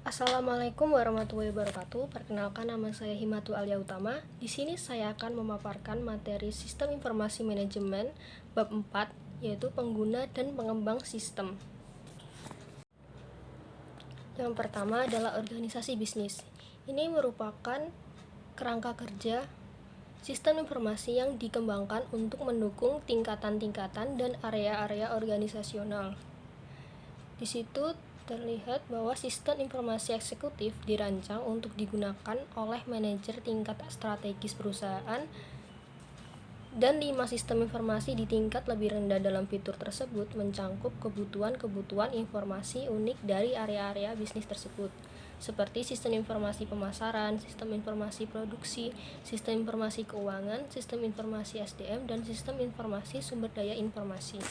Assalamualaikum warahmatullahi wabarakatuh. Perkenalkan, nama saya Himatu Alia Utama. Di sini saya akan memaparkan materi Sistem Informasi Manajemen bab 4, yaitu pengguna dan pengembang sistem. Yang pertama adalah organisasi bisnis. Ini merupakan kerangka kerja sistem informasi yang dikembangkan untuk mendukung tingkatan-tingkatan dan area-area organisasional. Di situ terlihat bahwa sistem informasi eksekutif dirancang untuk digunakan oleh manajer tingkat strategis perusahaan, dan 5 sistem informasi di tingkat lebih rendah dalam fitur tersebut mencangkup kebutuhan-kebutuhan informasi unik dari area-area bisnis tersebut, seperti sistem informasi pemasaran, sistem informasi produksi, sistem informasi keuangan, sistem informasi SDM, dan sistem informasi sumber daya informasi.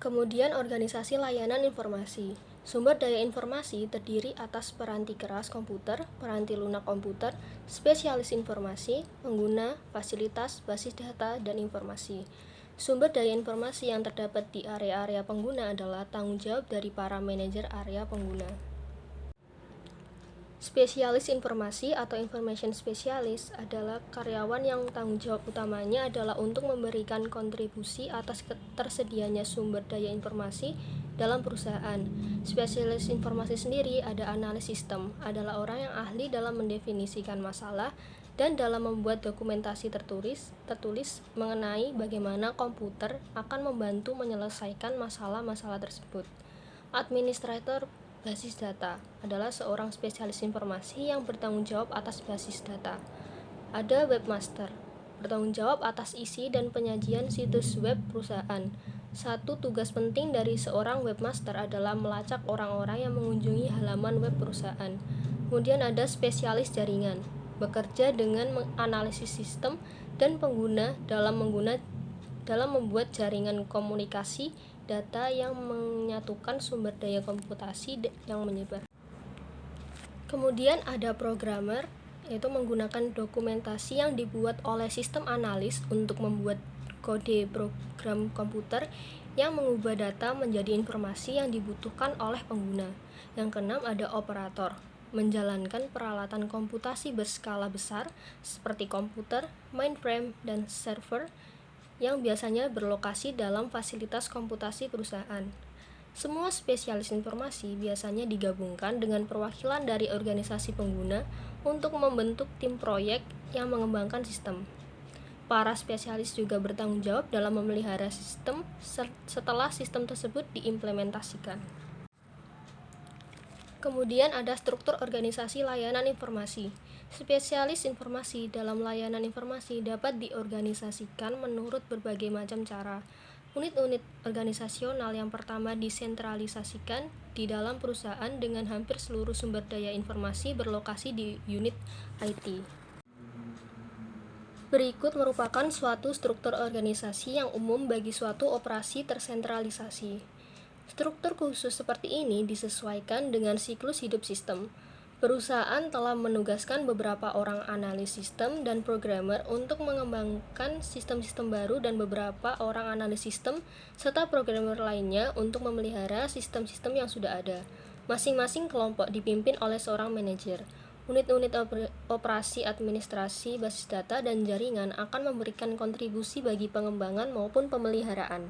Kemudian organisasi layanan informasi. Sumber daya informasi terdiri atas peranti keras komputer, peranti lunak komputer, spesialis informasi, pengguna, fasilitas, basis data, dan informasi. Sumber daya informasi yang terdapat di area-area pengguna adalah tanggung jawab dari para manajer area pengguna. Spesialis informasi atau information specialist adalah karyawan yang tanggung jawab utamanya adalah untuk memberikan kontribusi atas tersedianya sumber daya informasi dalam perusahaan. Spesialis informasi sendiri ada analis sistem, adalah orang yang ahli dalam mendefinisikan masalah dan dalam membuat dokumentasi tertulis mengenai bagaimana komputer akan membantu menyelesaikan masalah-masalah tersebut. Administrator basis data adalah seorang spesialis informasi yang bertanggung jawab atas basis data. Ada webmaster, bertanggung jawab atas isi dan penyajian situs web perusahaan. Satu tugas penting dari seorang webmaster adalah melacak orang-orang yang mengunjungi halaman web perusahaan. Kemudian ada spesialis jaringan, bekerja dengan menganalisis sistem dan pengguna dalam membuat jaringan komunikasi data yang menyatukan sumber daya komputasi yang menyebar. Kemudian ada programmer, yaitu menggunakan dokumentasi yang dibuat oleh sistem analis untuk membuat kode program komputer yang mengubah data menjadi informasi yang dibutuhkan oleh pengguna. Yang keenam ada operator, menjalankan peralatan komputasi berskala besar seperti komputer, mainframe, dan server yang biasanya berlokasi dalam fasilitas komputasi perusahaan. Semua spesialis informasi biasanya digabungkan dengan perwakilan dari organisasi pengguna untuk membentuk tim proyek yang mengembangkan sistem. Para spesialis juga bertanggung jawab dalam memelihara sistem setelah sistem tersebut diimplementasikan. Kemudian ada struktur organisasi layanan informasi. Spesialis informasi dalam layanan informasi dapat diorganisasikan menurut berbagai macam cara. Unit-unit organisasional yang pertama disentralisasikan di dalam perusahaan dengan hampir seluruh sumber daya informasi berlokasi di unit IT. Berikut merupakan suatu struktur organisasi yang umum bagi suatu operasi tersentralisasi. Struktur khusus seperti ini disesuaikan dengan siklus hidup sistem. Perusahaan telah menugaskan beberapa orang analis sistem dan programmer untuk mengembangkan sistem-sistem baru dan beberapa orang analis sistem serta programmer lainnya untuk memelihara sistem-sistem yang sudah ada. Masing-masing kelompok dipimpin oleh seorang manajer. Unit-unit operasi administrasi, basis data, dan jaringan akan memberikan kontribusi bagi pengembangan maupun pemeliharaan.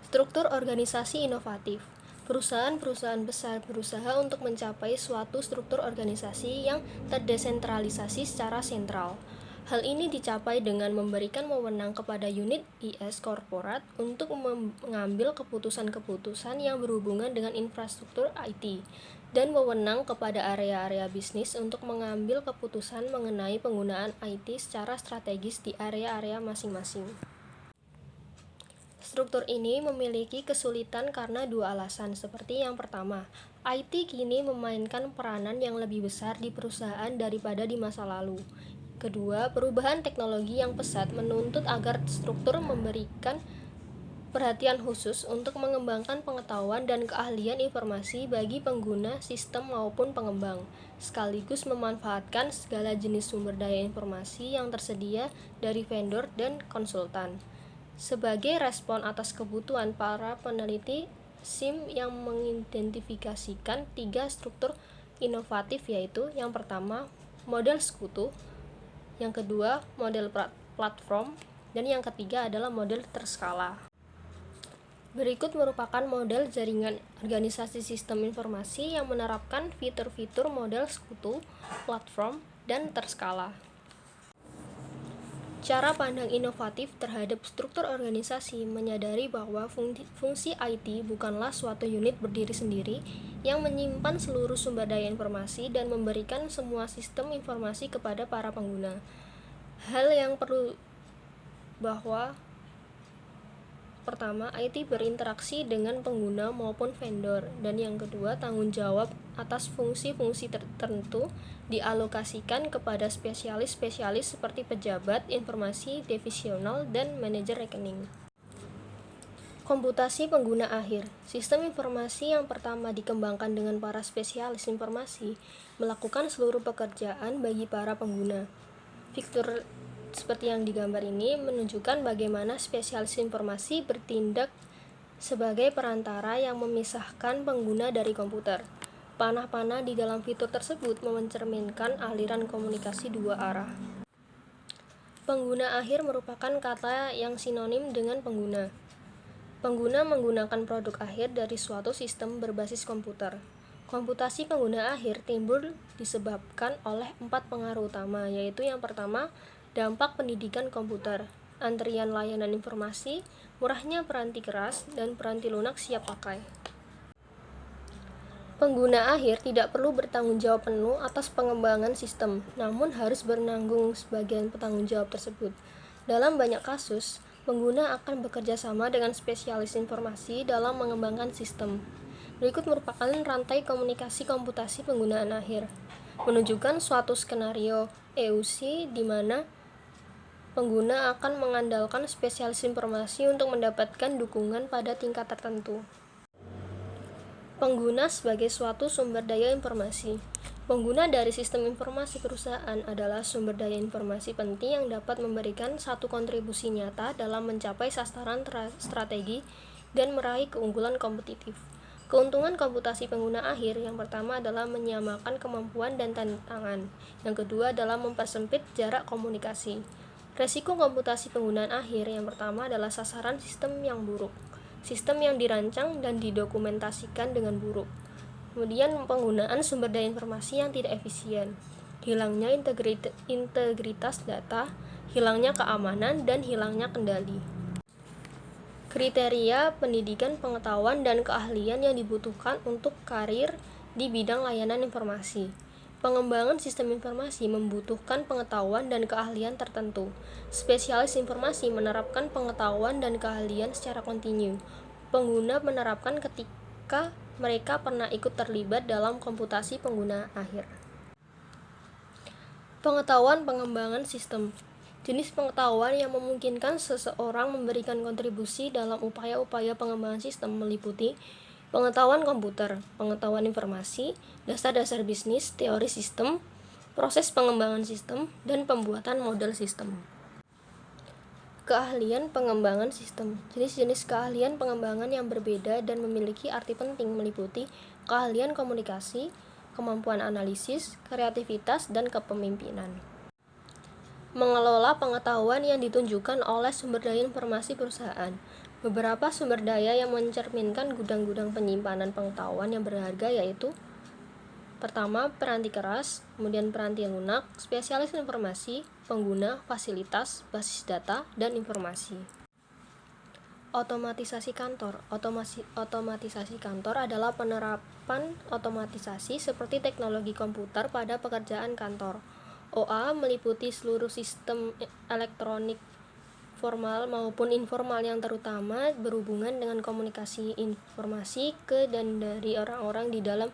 Struktur organisasi inovatif. Perusahaan-perusahaan besar berusaha untuk mencapai suatu struktur organisasi yang terdesentralisasi secara sentral. Hal ini dicapai dengan memberikan wewenang kepada unit IS korporat untuk mengambil keputusan-keputusan yang berhubungan dengan infrastruktur IT, dan wewenang kepada area-area bisnis untuk mengambil keputusan mengenai penggunaan IT secara strategis di area-area masing-masing. Struktur ini memiliki kesulitan karena dua alasan. Seperti yang pertama, IT kini memainkan peranan yang lebih besar di perusahaan daripada di masa lalu. Kedua, perubahan teknologi yang pesat menuntut agar struktur memberikan perhatian khusus untuk mengembangkan pengetahuan dan keahlian informasi bagi pengguna sistem maupun pengembang, sekaligus memanfaatkan segala jenis sumber daya informasi yang tersedia dari vendor dan konsultan. Sebagai respon atas kebutuhan para peneliti SIM yang mengidentifikasikan 3 struktur inovatif, yaitu yang pertama model sekutu, yang kedua model platform, dan yang ketiga adalah model terskala. Berikut merupakan model jaringan organisasi sistem informasi yang menerapkan fitur-fitur model sekutu, platform, dan terskala. Cara pandang inovatif terhadap struktur organisasi menyadari bahwa fungsi IT bukanlah suatu unit berdiri sendiri yang menyimpan seluruh sumber daya informasi dan memberikan semua sistem informasi kepada para pengguna. Hal yang perlu bahwa pertama, IT berinteraksi dengan pengguna maupun vendor, dan yang kedua, tanggung jawab atas fungsi-fungsi tertentu dialokasikan kepada spesialis-spesialis seperti pejabat informasi divisional dan manajer rekening. Komputasi pengguna akhir. Sistem informasi yang pertama dikembangkan dengan para spesialis informasi melakukan seluruh pekerjaan bagi para pengguna. Fitur seperti yang digambar ini menunjukkan bagaimana spesialis informasi bertindak sebagai perantara yang memisahkan pengguna dari komputer. Panah-panah di dalam fitur tersebut mencerminkan aliran komunikasi dua arah. Pengguna akhir merupakan kata yang sinonim dengan pengguna. Pengguna menggunakan produk akhir dari suatu sistem berbasis komputer. Komputasi pengguna akhir timbul disebabkan oleh 4 pengaruh utama, yaitu yang pertama, dampak pendidikan komputer, antrian layanan informasi, murahnya peranti keras, dan peranti lunak siap pakai. Pengguna akhir tidak perlu bertanggung jawab penuh atas pengembangan sistem, namun harus menanggung sebagian tanggung jawab tersebut. Dalam banyak kasus, pengguna akan bekerja sama dengan spesialis informasi dalam mengembangkan sistem. Berikut merupakan rantai komunikasi komputasi penggunaan akhir, menunjukkan suatu skenario EUC di mana pengguna akan mengandalkan spesialis informasi untuk mendapatkan dukungan pada tingkat tertentu. Pengguna sebagai suatu sumber daya informasi. Pengguna dari sistem informasi perusahaan adalah sumber daya informasi penting yang dapat memberikan satu kontribusi nyata dalam mencapai sasaran strategi dan meraih keunggulan kompetitif. Keuntungan komputasi pengguna akhir yang pertama adalah menyamakan kemampuan dan tantangan. Yang kedua adalah mempersempit jarak komunikasi. Resiko komputasi penggunaan akhir yang pertama adalah sasaran sistem yang buruk. Sistem yang dirancang dan didokumentasikan dengan buruk. Kemudian penggunaan sumber daya informasi yang tidak efisien. Hilangnya integritas data, hilangnya keamanan, dan hilangnya kendali. Kriteria pendidikan pengetahuan dan keahlian yang dibutuhkan untuk karir di bidang layanan informasi. Pengembangan sistem informasi membutuhkan pengetahuan dan keahlian tertentu. Spesialis informasi menerapkan pengetahuan dan keahlian secara kontinu. Pengguna menerapkan ketika mereka pernah ikut terlibat dalam komputasi pengguna akhir. Pengetahuan pengembangan sistem. Jenis pengetahuan yang memungkinkan seseorang memberikan kontribusi dalam upaya-upaya pengembangan sistem meliputi pengetahuan komputer, pengetahuan informasi, dasar-dasar bisnis, teori sistem, proses pengembangan sistem, dan pembuatan model sistem. Keahlian pengembangan sistem. Jenis-jenis keahlian pengembangan yang berbeda dan memiliki arti penting meliputi keahlian komunikasi, kemampuan analisis, kreativitas, dan kepemimpinan. Mengelola pengetahuan yang ditunjukkan oleh sumber daya informasi perusahaan. Beberapa sumber daya yang mencerminkan gudang-gudang penyimpanan pengetahuan yang berharga yaitu pertama, peranti keras, kemudian peranti lunak, spesialis informasi, pengguna, fasilitas, basis data, dan informasi. Otomatisasi kantor. Otomatisasi kantor adalah penerapan otomatisasi seperti teknologi komputer pada pekerjaan kantor. OA meliputi seluruh sistem elektronik formal maupun informal yang terutama berhubungan dengan komunikasi informasi ke dan dari orang-orang di dalam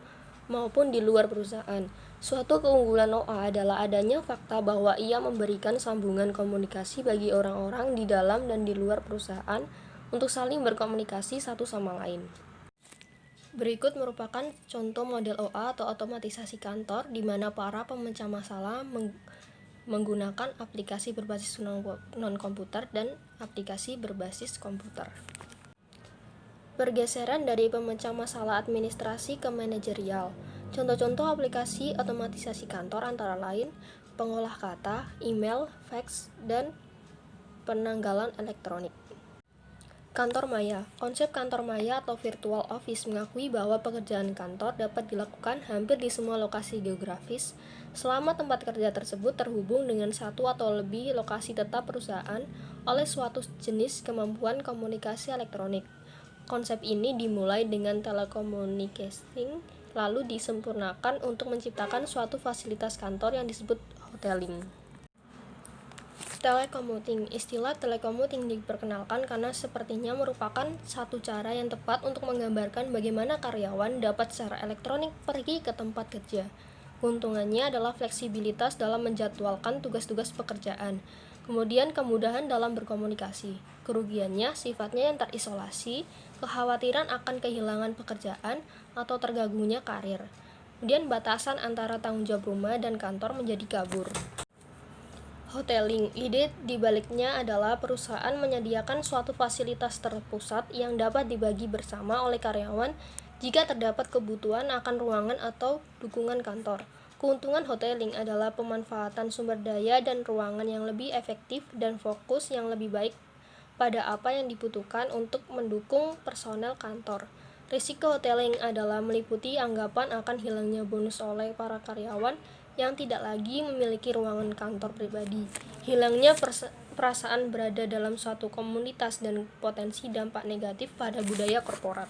maupun di luar perusahaan. Suatu keunggulan OA adalah adanya fakta bahwa ia memberikan sambungan komunikasi bagi orang-orang di dalam dan di luar perusahaan untuk saling berkomunikasi satu sama lain. Berikut merupakan contoh model OA atau otomatisasi kantor di mana para pemecah masalah menggunakan aplikasi berbasis non-komputer dan aplikasi berbasis komputer. Pergeseran dari pemecah masalah administrasi ke manajerial. Contoh-contoh aplikasi otomatisasi kantor antara lain pengolah kata, email, fax, dan penanggalan elektronik. Kantor maya. Konsep kantor maya atau virtual office mengakui bahwa pekerjaan kantor dapat dilakukan hampir di semua lokasi geografis selama tempat kerja tersebut terhubung dengan satu atau lebih lokasi tetap perusahaan oleh suatu jenis kemampuan komunikasi elektronik. Konsep ini dimulai dengan telecommunicating, lalu disempurnakan untuk menciptakan suatu fasilitas kantor yang disebut hoteling. Telecommuting. Istilah telecommuting diperkenalkan karena sepertinya merupakan satu cara yang tepat untuk menggambarkan bagaimana karyawan dapat secara elektronik pergi ke tempat kerja. Keuntungannya adalah fleksibilitas dalam menjadwalkan tugas-tugas pekerjaan, kemudian kemudahan dalam berkomunikasi. Kerugiannya sifatnya yang terisolasi, kekhawatiran akan kehilangan pekerjaan atau terganggunya karir. Kemudian batasan antara tanggung jawab rumah dan kantor menjadi kabur. Hoteling, ide dibaliknya adalah perusahaan menyediakan suatu fasilitas terpusat yang dapat dibagi bersama oleh karyawan jika terdapat kebutuhan akan ruangan atau dukungan kantor. Keuntungan hoteling adalah pemanfaatan sumber daya dan ruangan yang lebih efektif dan fokus yang lebih baik pada apa yang dibutuhkan untuk mendukung personel kantor. Risiko hoteling adalah meliputi anggapan akan hilangnya bonus oleh para karyawan yang tidak lagi memiliki ruangan kantor pribadi, hilangnya perasaan berada dalam suatu komunitas dan potensi dampak negatif pada budaya korporat.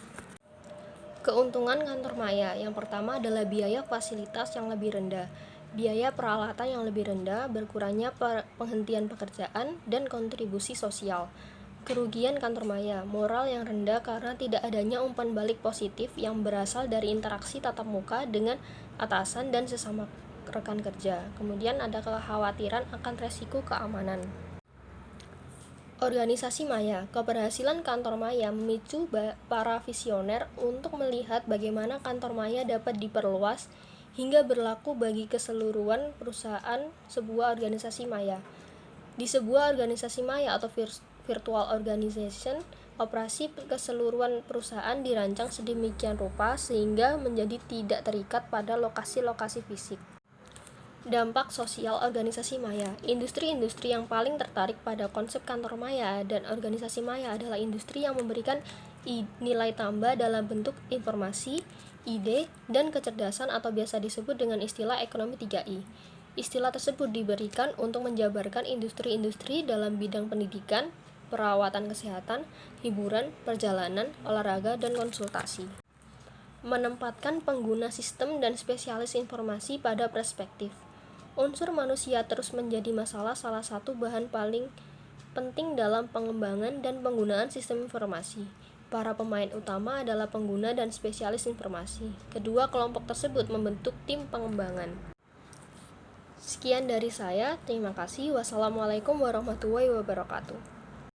Keuntungan kantor maya, yang pertama adalah biaya fasilitas yang lebih rendah, biaya peralatan yang lebih rendah, berkurangnya penghentian pekerjaan, dan kontribusi sosial. Kerugian kantor maya, moral yang rendah karena tidak adanya umpan balik positif yang berasal dari interaksi tatap muka dengan atasan dan sesama rekan kerja. Kemudian ada kekhawatiran akan resiko keamanan. Organisasi maya. Keberhasilan kantor maya memicu para visioner untuk melihat bagaimana kantor maya dapat diperluas hingga berlaku bagi keseluruhan perusahaan sebuah organisasi maya. Di sebuah organisasi maya atau virtual organization, operasi keseluruhan perusahaan dirancang sedemikian rupa sehingga menjadi tidak terikat pada lokasi-lokasi fisik. Dampak sosial organisasi maya. Industri-industri yang paling tertarik pada konsep kantor maya dan organisasi maya adalah industri yang memberikan nilai tambah dalam bentuk informasi, ide, dan kecerdasan atau biasa disebut dengan istilah ekonomi 3I. Istilah tersebut diberikan untuk menjabarkan industri-industri dalam bidang pendidikan, perawatan kesehatan, hiburan, perjalanan, olahraga, dan konsultasi. Menempatkan pengguna sistem dan spesialis informasi pada perspektif. Unsur manusia terus menjadi salah satu bahan paling penting dalam pengembangan dan penggunaan sistem informasi. Para pemain utama adalah pengguna dan spesialis informasi. Kedua kelompok tersebut membentuk tim pengembangan. Sekian dari saya, terima kasih. Wassalamualaikum warahmatullahi wabarakatuh.